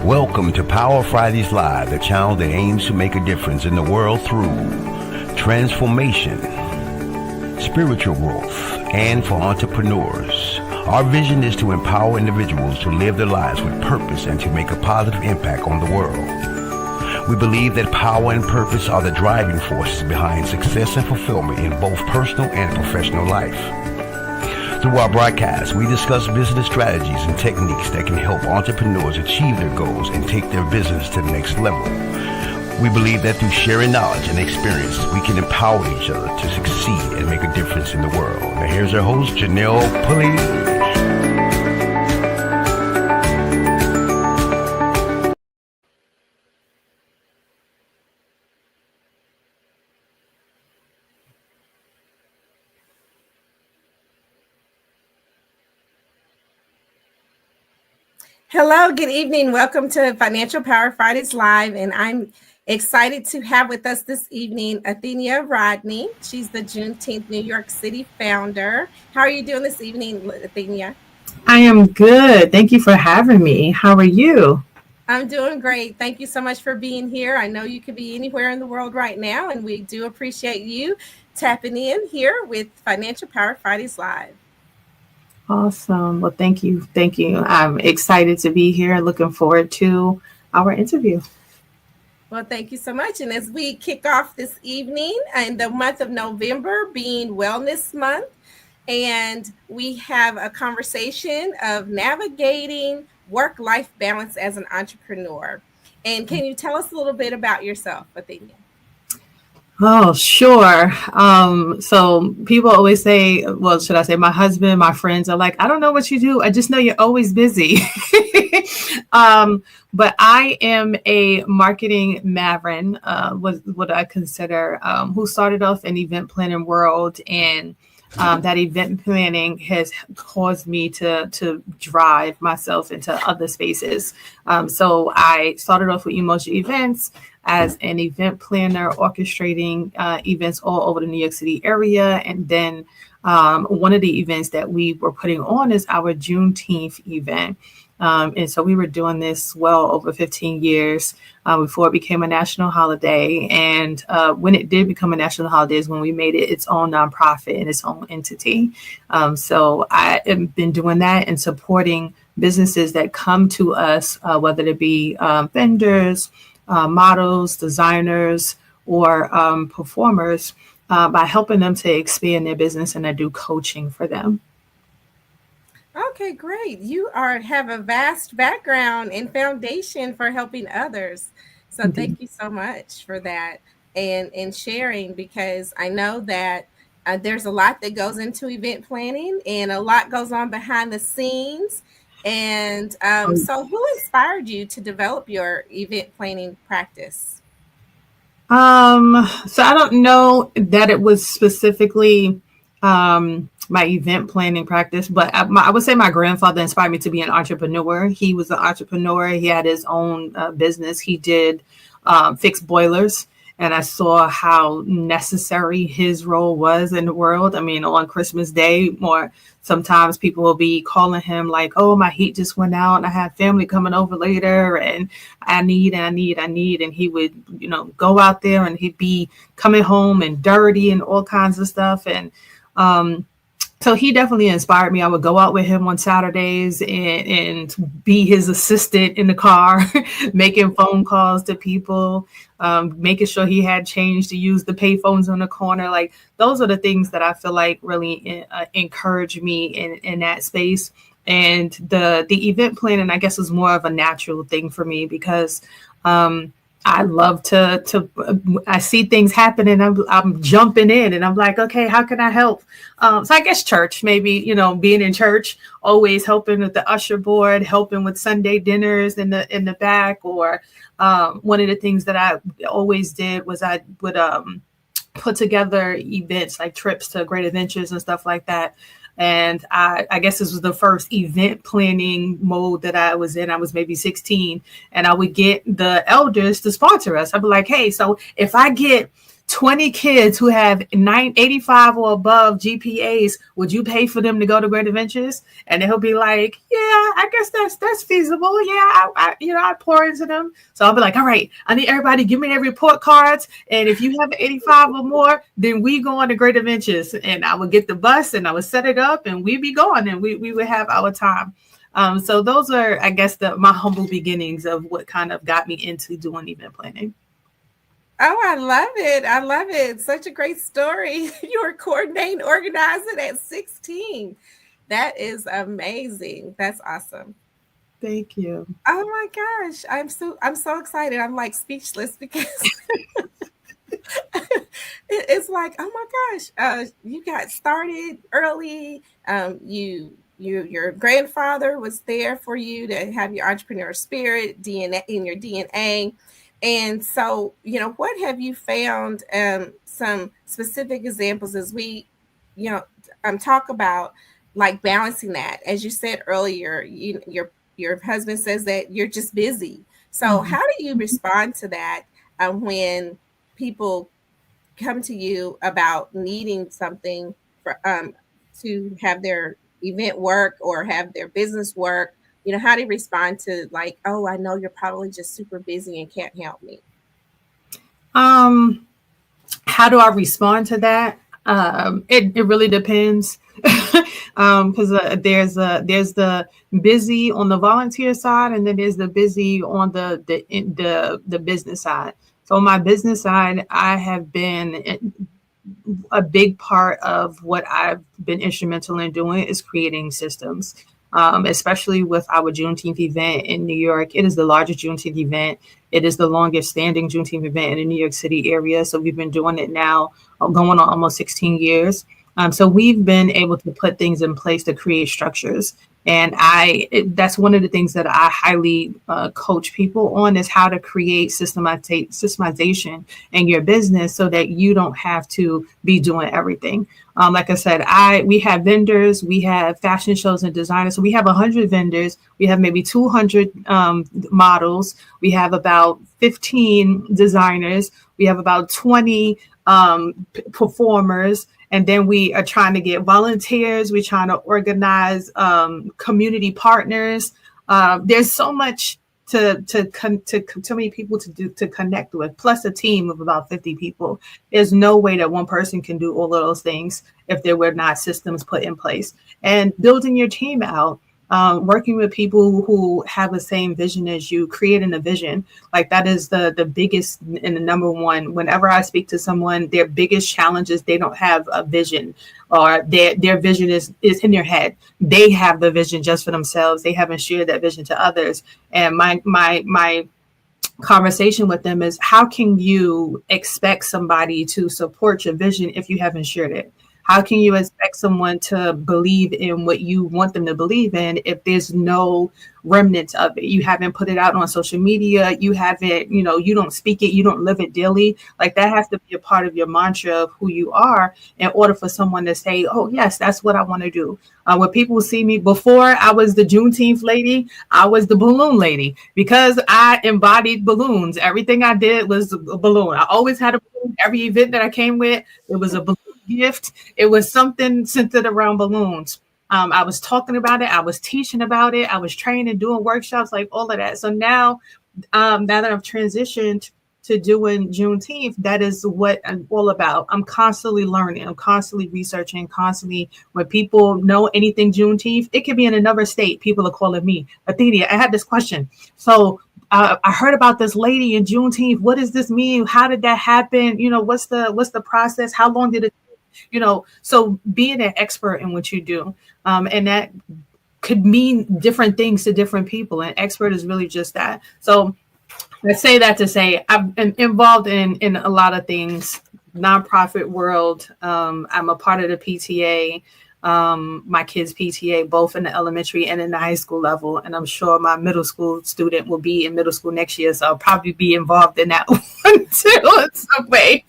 Welcome to Power Fridays Live, the channel that aims to make a difference in the world through transformation, spiritual growth, and for entrepreneurs. Our vision is to empower individuals to live their lives with purpose and to make a positive impact on the world. We believe that power and purpose are the driving forces behind success and fulfillment in both personal and professional life. Through our broadcast, we discuss business strategies and techniques that can help entrepreneurs achieve their goals and take their business to the next level. We believe that through sharing knowledge and experience, we can empower each other to succeed and make a difference in the world. Now here's our host, Janelle Pulley. Hello, good evening. Welcome to Financial Power Fridays Live, and I'm excited to have with us this evening Athenia Rodney. She's the Juneteenth New York City founder. How are you doing this evening, Athenia? I am good. Thank you for having me. How are you? I'm doing great. Thank you so much for being here. I know you could be anywhere in the world right now, and we do appreciate you tapping in here with Financial Power Fridays Live. Awesome. Well, thank you. Thank you. I'm excited to be here. Looking forward to our interview. Well, thank you so much. And as we kick off this evening and the month of November being Wellness Month, and we have a conversation of navigating work-life balance as an entrepreneur. And can you tell us a little bit about yourself, Athenia? Oh, sure. So people always say, well, should I say my husband, my friends are like, I don't know what you do. I just know you're always busy. But I am a marketing maverick, what I consider, who started off in event planning world, and that event planning has caused me to drive myself into other spaces. So I started off with Emoji Events as an event planner, orchestrating events all over the New York City area. And then one of the events that we were putting on is our Juneteenth event. And so we were doing this well over 15 years before it became a national holiday. And when it did become a national holiday is when we made it its own nonprofit and its own entity. So I have been doing that and supporting businesses that come to us, whether it be vendors, models, designers, or performers, by helping them to expand their business, and I do coaching for them. Okay, great. You have a vast background and foundation for helping others. So Indeed. Thank you so much for that and sharing, because I know that there's a lot that goes into event planning and a lot goes on behind the scenes. And so who inspired you to develop your event planning practice? So I don't know that it was specifically my event planning practice, but I would say my grandfather inspired me to be an entrepreneur. He was an entrepreneur. He had his own business. He did fix boilers. And I saw how necessary his role was in the world. I mean, on Christmas Day, or sometimes people will be calling him like, oh, my heat just went out and I have family coming over later and I need. And he would, go out there and he'd be coming home and dirty and all kinds of stuff. And so he definitely inspired me. I would go out with him on Saturdays and be his assistant in the car, making phone calls to people, making sure he had change to use the pay phones on the corner. Like, those are the things that I feel like really encourage me in that space. And the event planning, I guess, is more of a natural thing for me, because I love to I see things happen and I'm jumping in and I'm like, okay, how can I help? So I guess church, maybe, being in church, always helping with the usher board, helping with Sunday dinners in the back. Or one of the things that I always did was I would put together events like trips to great adventures and stuff like that. And I guess this was the first event planning mode that I was in. I was maybe 16, and I would get the elders to sponsor us. I'd be like, hey, so if I get 20 kids who have 85 or above GPAs, would you pay for them to go to Great Adventures? And he'll be like, yeah, I guess that's feasible. Yeah, I pour into them. So I'll be like, all right, I need everybody give me their report cards. And if you have 85 or more, then we go on to Great Adventures. And I would get the bus and I would set it up and we'd be going and we would have our time. So those are, I guess, my humble beginnings of what kind of got me into doing event planning. Oh, I love it. I love it. Such a great story. You were coordinating, organizing at 16. That is amazing. That's awesome. Thank you. Oh my gosh. I'm so excited. I'm like speechless because it's like, oh my gosh, you got started early. Your grandfather was there for you to have your entrepreneur spirit DNA in your DNA. And so, what have you found some specific examples as we, talk about like balancing that? As you said earlier, your husband says that you're just busy. So how do you respond to that when people come to you about needing something for to have their event work or have their business work? How do you respond to like, oh, I know you're probably just super busy and can't help me? How do I respond to that? It really depends. Because there's the busy on the volunteer side, and then there's the busy on the business side. So on my business side, I have been a big part of what I've been instrumental in doing is creating systems. Especially with our Juneteenth event in New York. It is the largest Juneteenth event. It is the longest standing Juneteenth event in the New York City area. So we've been doing it now going on almost 16 years. So we've been able to put things in place to create structures. And that's one of the things that I highly coach people on is how to create systemization in your business so that you don't have to be doing everything. Like I said, we have vendors, we have fashion shows and designers. So we have 100 vendors. We have maybe 200 models. We have about 15 designers. We have about 20 performers. And then we are trying to get volunteers. We're trying to organize community partners. There's so much to many people to connect with, plus a team of about 50 people. There's no way that one person can do all of those things if there were not systems put in place. And building your team out, working with people who have the same vision as you, creating a vision, like that is the biggest and the number one. Whenever I speak to someone, their biggest challenge is they don't have a vision, or their vision is in their head. They have the vision just for themselves. They haven't shared that vision to others. And my conversation with them is, how can you expect somebody to support your vision if you haven't shared it? How can you expect someone to believe in what you want them to believe in if there's no remnants of it? You haven't put it out on social media. You haven't, you don't speak it. You don't live it daily. Like that has to be a part of your mantra of who you are in order for someone to say, oh, yes, that's what I want to do. When people see me, before I was the Juneteenth lady, I was the balloon lady because I embodied balloons. Everything I did was a balloon. I always had a balloon. Every event that I came with, it was a balloon gift. It was something centered around balloons. I was talking about it. I was teaching about it. I was training, doing workshops, like all of that. So now that I've transitioned to doing Juneteenth, that is what I'm all about. I'm constantly learning. I'm constantly researching, constantly. When people know anything Juneteenth, it could be in another state. People are calling me, Athenia, I had this question. So I heard about this lady in Juneteenth. What does this mean? How did that happen? What's the process? How long did it? So being an expert in what you do, and that could mean different things to different people. An expert is really just that. So I say that to say I've been involved in a lot of things, nonprofit world. I'm a part of the PTA, my kids' PTA, both in the elementary and in the high school level. And I'm sure my middle school student will be in middle school next year. So I'll probably be involved in that one too in some way.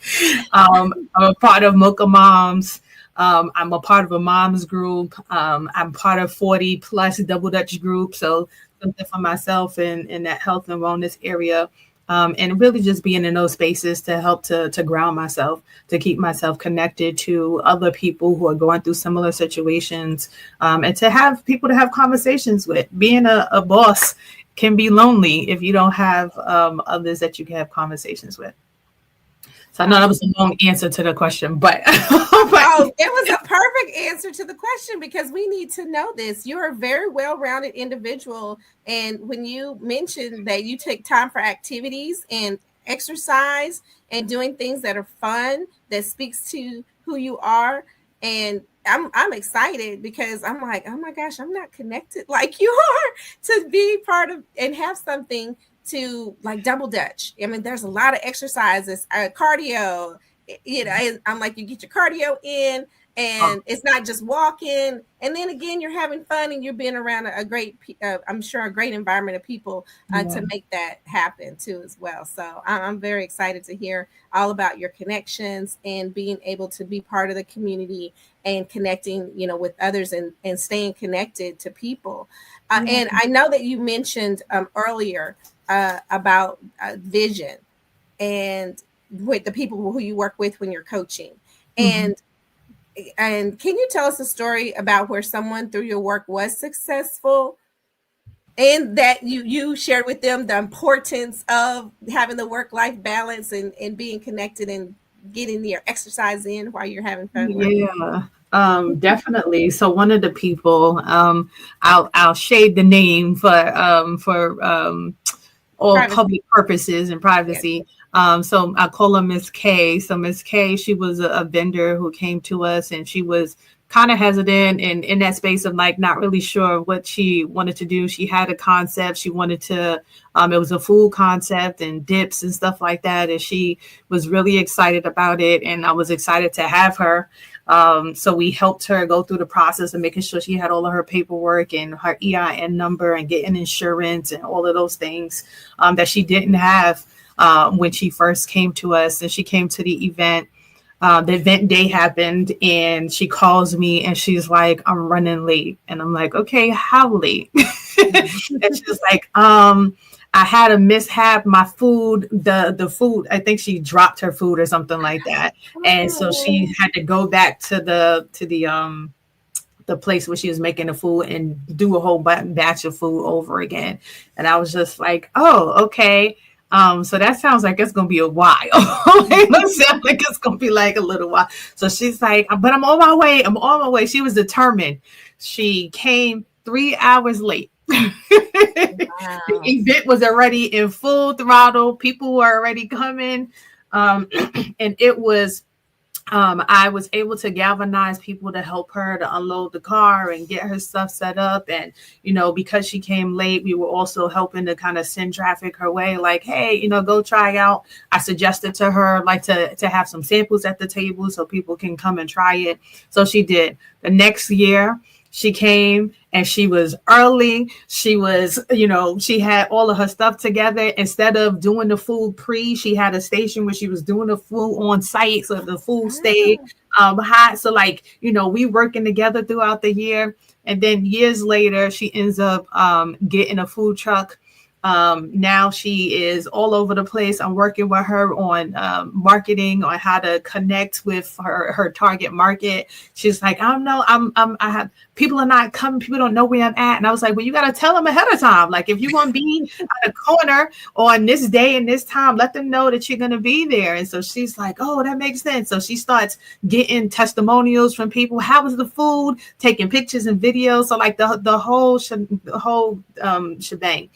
I'm a part of Mocha Moms. I'm a part of a mom's group. I'm part of 40 plus Double Dutch group. So something for myself in that health and wellness area. and really just being in those spaces to help to ground myself, to keep myself connected to other people who are going through similar situations, and to have people to have conversations with. Being a boss can be lonely if you don't have others that you can have conversations with. So I know that was a long answer to the question, but oh, it was a perfect answer to the question, because we need to know this. You're a very well-rounded individual, and when you mentioned that you take time for activities and exercise and doing things that are fun, that speaks to who you are, and I'm excited, because I'm like, oh my gosh, I'm not connected like you are to be part of and have something to like double dutch. I mean, there's a lot of exercises, cardio, you know, and I'm like, you get your cardio in, and it's not just walking. And then again, you're having fun and you're being around a great, I'm sure a great environment of people to make that happen too as well. So I'm very excited to hear all about your connections and being able to be part of the community and connecting, you know, with others and staying connected to people. And I know that you mentioned earlier about vision and with the people who you work with when you're coaching. And can you tell us a story about where someone through your work was successful, and that you shared with them the importance of having the work-life balance and being connected and getting your exercise in while you're having fun? Yeah, definitely. So one of the people, I'll shade the name for all privacy. Public purposes and privacy. So I call her Miss K. So Miss K, she was a vendor who came to us, and she was kind of hesitant and in that space of like not really sure what she wanted to do. She had a concept. She wanted to, it was a food concept and dips and stuff like that. And she was really excited about it. And I was excited to have her. So we helped her go through the process of making sure she had all of her paperwork and her EIN number and getting insurance and all of those things that she didn't have when she first came to us. And she came to the event. The event day happened, and she calls me and she's like, I'm running late. And I'm like, okay, how late? And she's like, I had a mishap. My food, the food, I think she dropped her food or something like that. And so she had to go back to the place where she was making the food and do a whole batch of food over again. And I was just like, oh, okay. So that sounds like it's going to be a while. It sounds like it's going to be like a little while. So she's like, but I'm on my way. I'm on my way. She was determined. She came 3 hours late. Wow. The event was already in full throttle. People were already coming. And it was, I was able to galvanize people to help her to unload the car and get her stuff set up. And, you know, because she came late, we were also helping to kind of send traffic her way. Like, hey, you know, go try out. I suggested to her like to have some samples at the table so people can come and try it. So she did. The next year, she came and she was early. She was, you know, she had all of her stuff together. Instead of doing the food she had a station where she was doing the food on site. So the food stayed hot. So like, you know, we working together throughout the year. And then years later, she ends up getting a food truck. Now she is all over the place. I'm working with her on marketing, on how to connect with her target market. She's like, I don't know. I have people are not coming. People don't know where I'm at. And I was like, well, you got to tell them ahead of time. Like if you want to be at a corner on this day and this time, let them know that you're going to be there. And so she's like, oh, that makes sense. So she starts getting testimonials from people. How was the food? Taking pictures and videos. So like the whole shebang.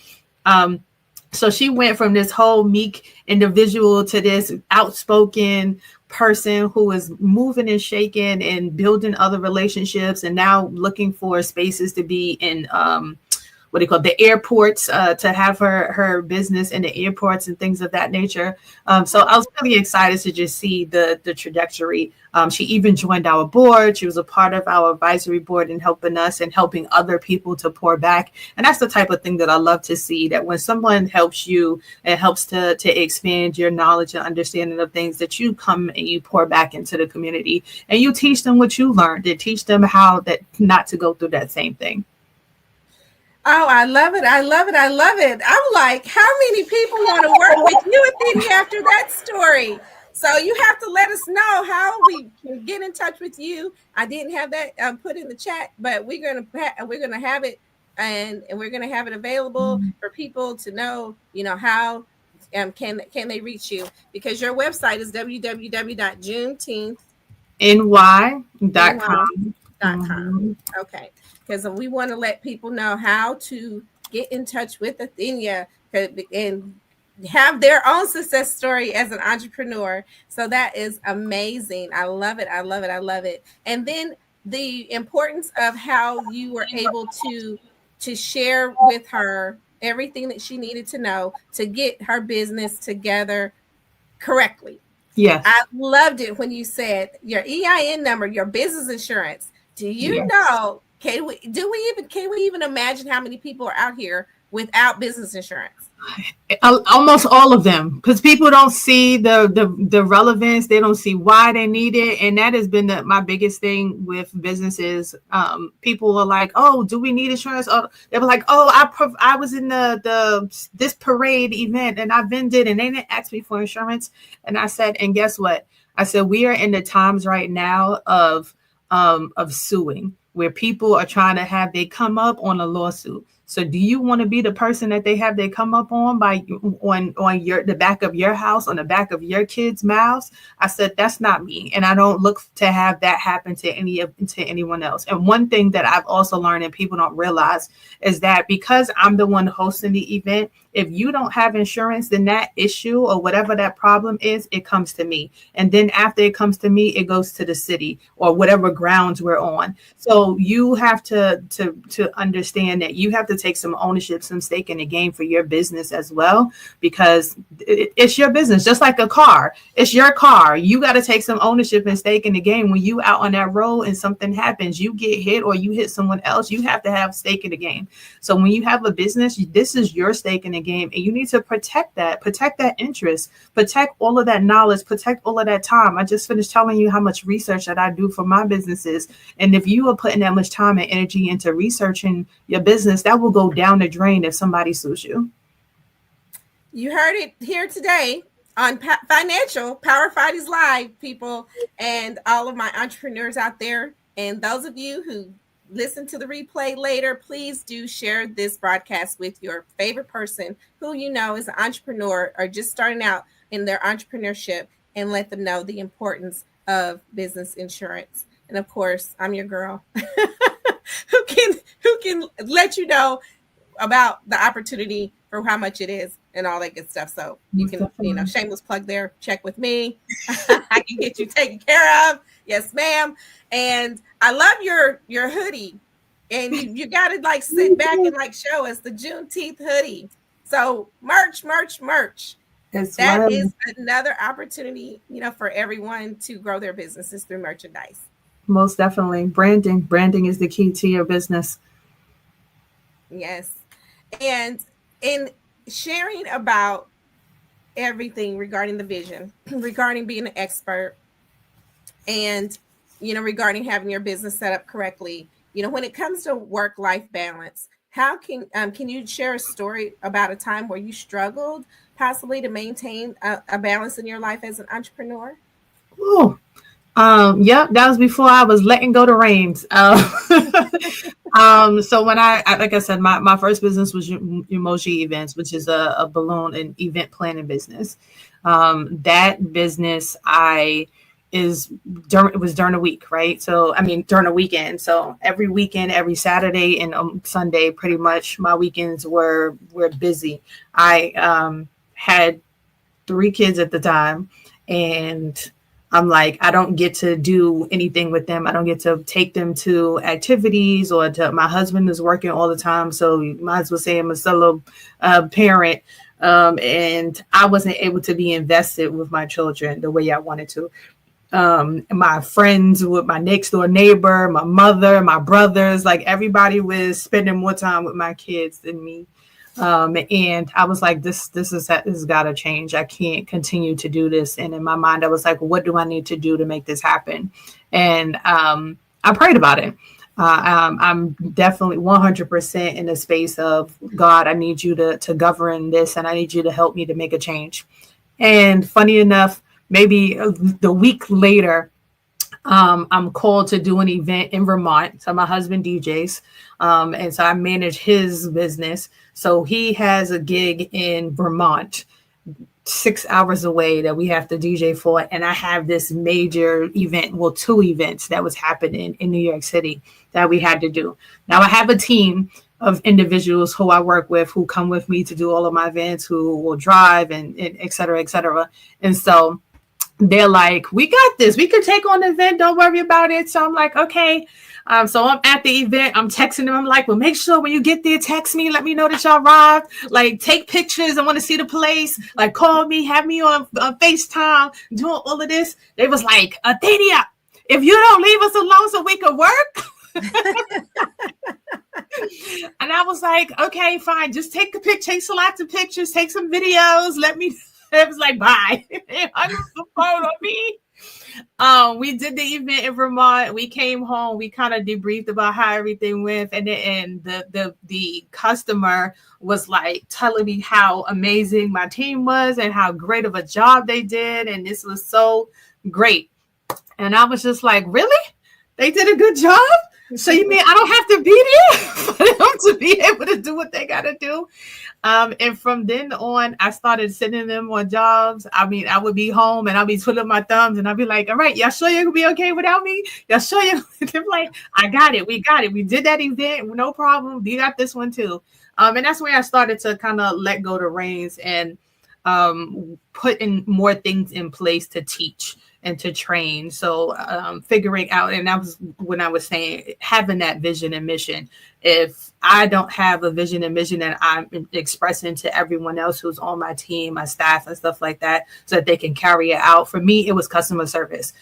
So she went from this whole meek individual to this outspoken person who is moving and shaking and building other relationships, and now looking for spaces to be in the airports, to have her business in the airports and things of that nature. So I was really excited to just see the trajectory. She even joined our board. She was a part of our advisory board and helping us and helping other people to pour back. And that's the type of thing that I love to see, that when someone helps you, it helps to expand your knowledge and understanding of things, that you come and you pour back into the community and you teach them what you learned and teach them how that not to go through that same thing. Oh, I love it. I love it. I love it. I'm like, how many people want to work with you, Athenia, after that story? So you have to let us know how we can get in touch with you. I didn't have that put in the chat, but we're gonna have it, and we're gonna have it available for people to know. How can they reach you, because your website is www.juneteenth.com. ny.com. Okay, because we want to let people know how to get in touch with Athenia and have their own success story as an entrepreneur. So that is amazing. I love it. I love it. I love it. And then the importance of how you were able to share with her everything that she needed to know to get her business together correctly. Yes. I loved it when you said your EIN number, your business insurance. Do you know? Can we even imagine how many people are out here without business insurance? Almost all of them, because people don't see the relevance. They don't see why they need it, and that has been my biggest thing with businesses. People are like, "Oh, do we need insurance?" Oh, they were like, "Oh, I was in this parade event and I vended, and they didn't ask me for insurance." And I said, and guess what? I said, we are in the times right now of suing, where people are trying to have they come up on a lawsuit. So do you want to be the person that they have they come up on the back of your house, on the back of your kids' mouths? I said, that's not me. And I don't look to have that happen to anyone else. And one thing that I've also learned and people don't realize is that because I'm the one hosting the event, if you don't have insurance, then that issue or whatever that problem is, it comes to me. And then after it comes to me, it goes to the city or whatever grounds we're on. So you have to understand that you have to take some ownership, some stake in the game for your business as well, because it's your business, just like a car. It's your car. You got to take some ownership and stake in the game. When you out on that road and something happens, you get hit or you hit someone else, you have to have stake in the game. So when you have a business, this is your stake in the game, and you need to protect that interest, protect all of that knowledge, protect all of that time. I just finished telling you how much research that I do for my businesses. And if you are putting that much time and energy into researching your business, that will go down the drain if somebody sues you. You heard it here today on Financial Power Fridays Live, people, and all of my entrepreneurs out there. And those of you who listen to the replay later, please do share this broadcast with your favorite person who you know is an entrepreneur or just starting out in their entrepreneurship, and let them know the importance of business insurance. And of course, I'm your girl who can let you know about the opportunity for how much it is and all that good stuff. So you can, shameless plug there, check with me. I can get you taken care of. Yes, ma'am. And I love your hoodie. And you got to like sit back and like show us the Juneteenth hoodie. So merch. That is another opportunity, for everyone to grow their businesses through merchandise. Most definitely. Branding is the key to your business. Yes. And in sharing about everything regarding the vision, regarding being an expert, and, regarding having your business set up correctly, when it comes to work-life balance, how can you share a story about a time where you struggled possibly to maintain a balance in your life as an entrepreneur? Oh, yep, that was before I was letting go the reins. So when I like I said, my first business was Emoji Events, which is a balloon and event planning business. That business it was during the week, right? So during the weekend. So every weekend, every Saturday and Sunday, pretty much my weekends were busy. I had 3 kids at the time, and I'm like, I don't get to do anything with them. I don't get to take them to activities my husband is working all the time. So you might as well say I'm a solo parent. And I wasn't able to be invested with my children the way I wanted to. My friends, with my next door neighbor, my mother, my brothers, like everybody was spending more time with my kids than me. And I was like, this has got to change. I can't continue to do this. And in my mind, I was like, what do I need to do to make this happen? And I prayed about it. I'm definitely 100% in the space of God. I need you to govern this, and I need you to help me to make a change. And funny enough, maybe the week later, I'm called to do an event in Vermont. So my husband DJs, and so I manage his business. So he has a gig in Vermont, 6 hours away, that we have to DJ for. And I have this major event, well, 2 events that was happening in New York City that we had to do. Now I have a team of individuals who I work with, who come with me to do all of my events, who will drive and et cetera, et cetera. And so they're like, we got this. We could take on the event. Don't worry about it. So I'm like, okay. So I'm at the event. I'm texting them. I'm like, well, make sure when you get there, text me. Let me know that y'all arrived. Like, take pictures. I want to see the place. Like, call me. Have me on FaceTime. Doing all of this. They was like, Athenia, if you don't leave us alone so we can work. And I was like, okay, fine. Just take take lots of pictures. Take some videos. Let me. It was like, bye. Hung the phone on me. We did the event in Vermont. We came home. We kind of debriefed about how everything went, and the customer was like telling me how amazing my team was and how great of a job they did, and this was so great. And I was just like, really? They did a good job? So you mean I don't have to be there for them to be able to do what they got to do? And from then on, I started sending them on jobs. I mean, I would be home and I'll be twiddling my thumbs and I'll be like, all right, y'all sure you're going to be okay without me? Y'all sure you're They're like, I got it. We got it. We did that event. No problem. You got this one too. And that's where I started to kind of let go the reins and put in more things in place to teach and to train. So figuring out, and that was when I was saying, having that vision and mission. If I don't have a vision and mission that I'm expressing to everyone else who's on my team, my staff and stuff like that, so that they can carry it out. For me, it was customer service.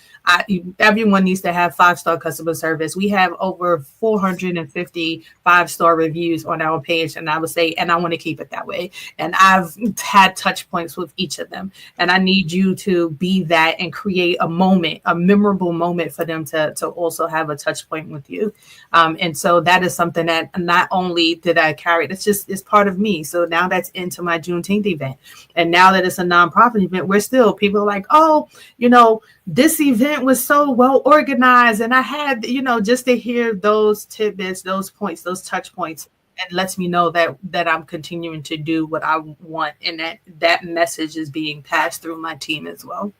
Everyone needs to have 5-star customer service. We have over 450 5-star reviews on our page. And I would say, and I want to keep it that way. And I've had touch points with each of them. And I need you to be that and create a moment, a memorable moment for them to also have a touch point with you. And so that is something that not only did I carry, it's part of me. So now that's into my Juneteenth event. And now that it's a nonprofit event, we're still, people are like, oh, this event was so well organized. And I had, just to hear those tidbits, those points, those touch points, and lets me know that I'm continuing to do what I want. And that message is being passed through my team as well.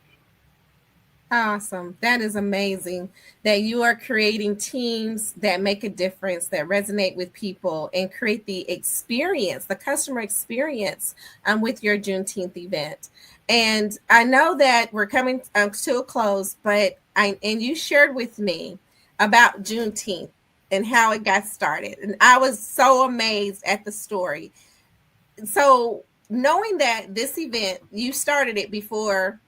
Awesome. That is amazing that you are creating teams that make a difference, that resonate with people and create the experience, the customer experience with your Juneteenth event. And I know that we're coming to a close, but you shared with me about Juneteenth and how it got started. And I was so amazed at the story. So knowing that this event, you started it before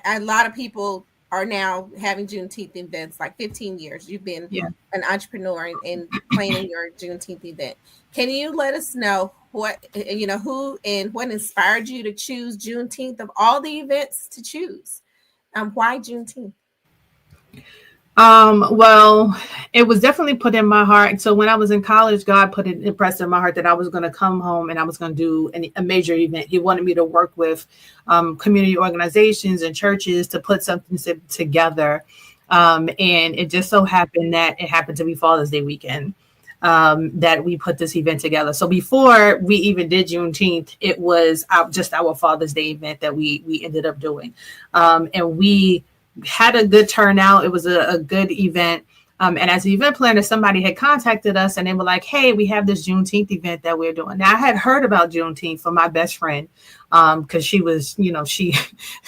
a lot of people are now having Juneteenth events, like 15 years. You've been an entrepreneur and planning your Juneteenth event. Can you let us know who and what inspired you to choose Juneteenth of all the events to choose? Why Juneteenth? Well, it was definitely put in my heart. So when I was in college, God impressed in my heart that I was going to come home and I was going to do a major event. He wanted me to work with community organizations and churches to put something together. And it just so happened that it happened to be Father's Day weekend that we put this event together. So before we even did Juneteenth, it was just our Father's Day event that we ended up doing. And we had a good turnout. It was a good event. And as an event planner, somebody had contacted us and they were like, hey, we have this Juneteenth event that we're doing. Now I had heard about Juneteenth from my best friend because she was,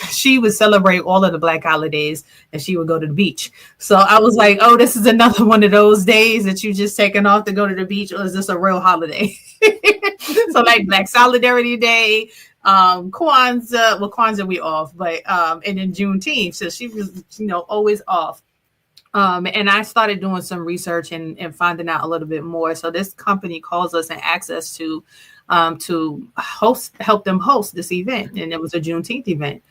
she would celebrate all of the Black holidays and she would go to the beach. So I was like, oh, this is another one of those days that you just taking off to go to the beach, or is this a real holiday? So like Black Solidarity Day, Kwanzaa we off, but and then Juneteenth. So she was, always off. And I started doing some research and finding out a little bit more. So this company calls us and asks us to help them host this event. And it was a Juneteenth event.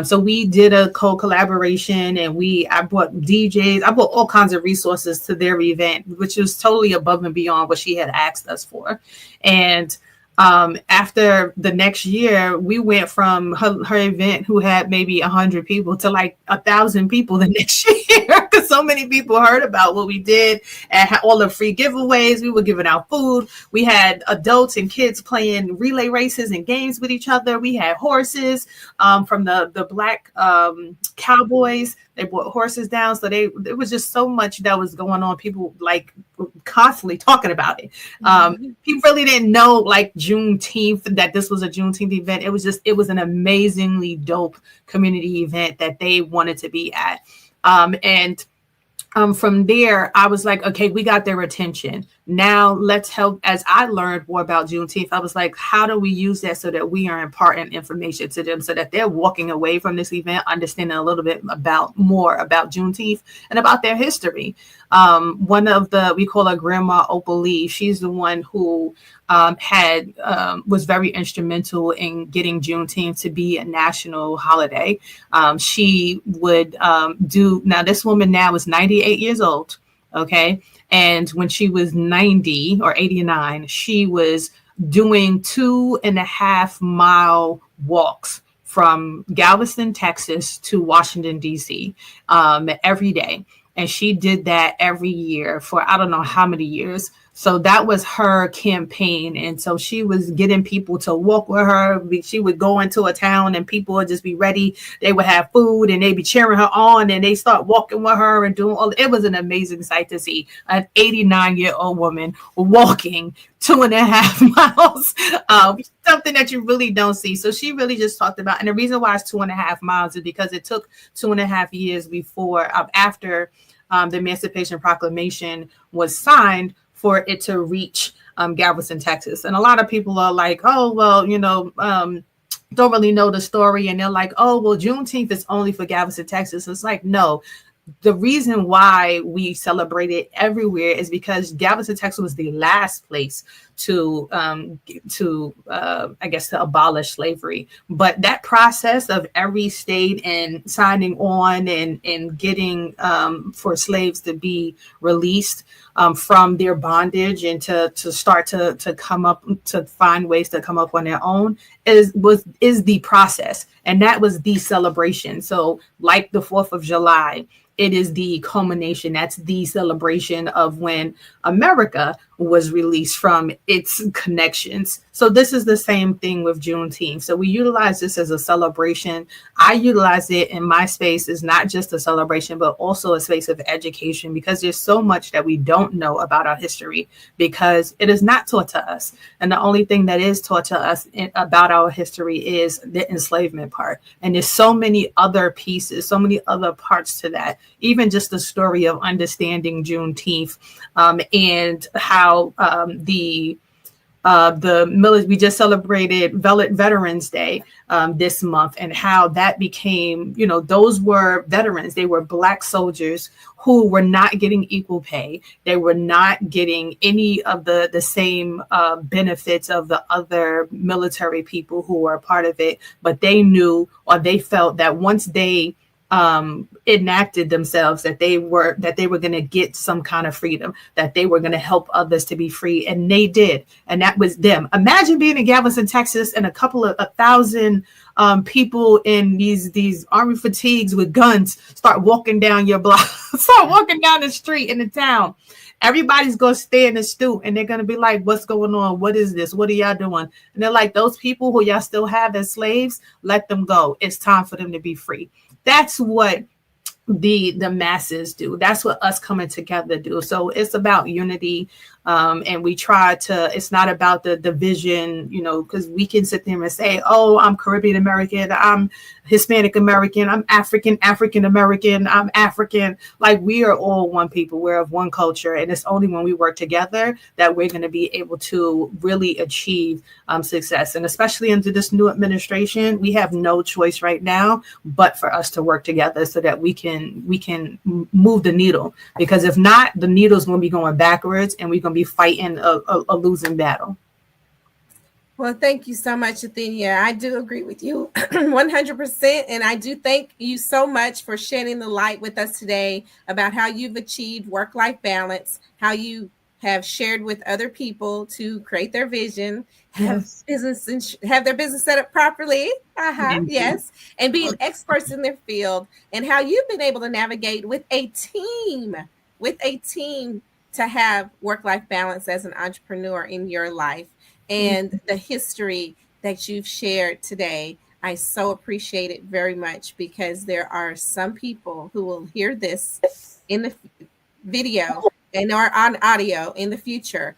So we did a collaboration, and I brought DJs, I brought all kinds of resources to their event, which was totally above and beyond what she had asked us for. And after the next year, we went from her event, who had maybe 100 people, to like 1,000 people the next year, because so many people heard about what we did and had all the free giveaways. We were giving out food. We had adults and kids playing relay races and games with each other. We had horses from the black cowboys. They brought horses down. So it was just so much that was going on. People like constantly talking about it. People really didn't know like Juneteenth, that this was a Juneteenth event. It was an amazingly dope community event that they wanted to be at. From there, I was like, okay, we got their attention. Now let's help. As I learned more about Juneteenth, I was like, how do we use that so that we are imparting information to them so that they're walking away from this event, understanding a little bit more about Juneteenth and about their history. One of we call her Grandma Opal Lee. She's the one who was very instrumental in getting Juneteenth to be a national holiday. She would now this woman now is 98 years old. Okay. And when she was 90 or 89, she was doing 2.5 mile walks from Galveston, Texas to Washington, D.C. Every day. And she did that every year for I don't know how many years. So that was her campaign. And so she was getting people to walk with her. She would go into a town and people would just be ready. They would have food and they'd be cheering her on, and they start walking with her and doing all. It was an amazing sight to see an 89-year-old woman walking 2.5 miles, something that you really don't see. So she really just talked about, and the reason why it's 2.5 miles is because it took 2.5 years after the Emancipation Proclamation was signed for it to reach Galveston, Texas. And a lot of people are like, oh, well, don't really know the story. And they're like, oh, well, Juneteenth is only for Galveston, Texas. It's like, no. The reason why we celebrate it everywhere is because Galveston, Texas was the last place to abolish slavery. But that process of every state and signing on and getting for slaves to be released from their bondage and to start to come up, to find ways to come up on their own is the process. And that was the celebration. So like the 4th of July, it is the culmination. That's the celebration of when America was released from its connections. So this is the same thing with Juneteenth. So we utilize this as a celebration. I utilize it in my space as not just a celebration, but also a space of education, because there's so much that we don't know about our history because it is not taught to us. And the only thing that is taught to us about our history is the enslavement part. And there's so many other pieces, so many other parts to that. Even just the story of understanding Juneteenth and how we just celebrated Veterans Day this month, and how that became, those were veterans. They were Black soldiers who were not getting equal pay. They were not getting any of the same benefits of the other military people who were a part of it. But they knew, or they felt, that once they enacted themselves, that they were going to get some kind of freedom, that they were going to help others to be free, and they did. And that was them. Imagine being in Galveston, Texas, and a couple of 1,000 people in these army fatigues with guns start walking down your block, start walking down the street in the town. Everybody's going to stay in the stoop, and they're going to be like, what's going on? What is this? What are y'all doing? And they're like, those people who y'all still have as slaves, let them go. It's time for them to be free. That's what the masses do. That's what us coming together do. So it's about unity. And we try to, it's not about the division, you know, because we can sit there and say, oh, I'm Caribbean American, I'm Hispanic American, I'm African American, I'm African. Like, we are all one people. We're of one culture. And it's only when we work together that we're going to be able to really achieve success. And especially under this new administration, we have no choice right now but for us to work together so that we can move the needle. Because if not, the needle's going to be going backwards and we're going to be fighting a losing battle. Well, thank you so much, Athenia. I do agree with you 100%. And I do thank you so much for shedding the light with us today about how you've achieved work-life balance, how you have shared with other people to create their vision, have their business set up properly. Yes. And being experts in their field, and how you've been able to navigate with a team to have work-life balance as an entrepreneur in your life. And the history that you've shared today, I so appreciate it very much, because there are some people who will hear this in the video and or on audio in the future,